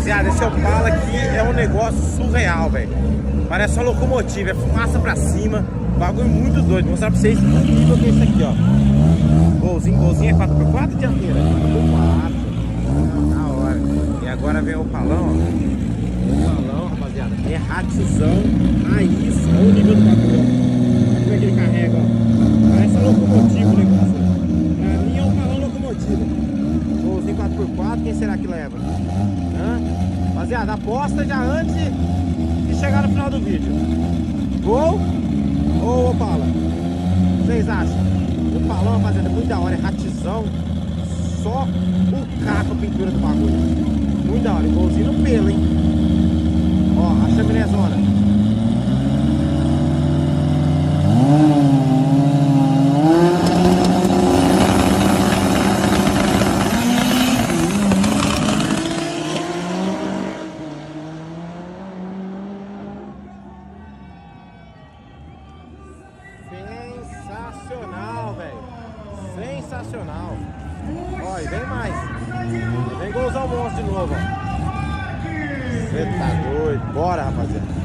Rapaziada, esse Opala aqui é um negócio surreal, velho. Parece uma locomotiva, é fumaça pra cima. Bagulho muito doido. Vou mostrar pra vocês o nível que é esse aqui, ó. Golzinho é 4x4 dianteira? 4x4. Da hora. E agora vem o Opalão, ó. O Opalão, rapaziada. É ratzão, raiz. Olha o nível do bagulho, ó. Como é que ele carrega, ó. Parece uma locomotiva o negócio. Pra mim é um Opalão locomotiva. Golzinho 4x4, quem será que leva? Rapaziada, aposta já antes de chegar no final do vídeo. Gol ou Opala? Vocês acham? Opalão, rapaziada, muito da hora, é ratizão. Só o caco, a pintura do bagulho. Muito da hora, golzinho no pelo, hein? Ó, a chaminezona. Sensacional, velho. Sensacional. Ó, e vem mais. Vem golzão monstro de novo, ó. Você tá doido. Bora, rapaziada.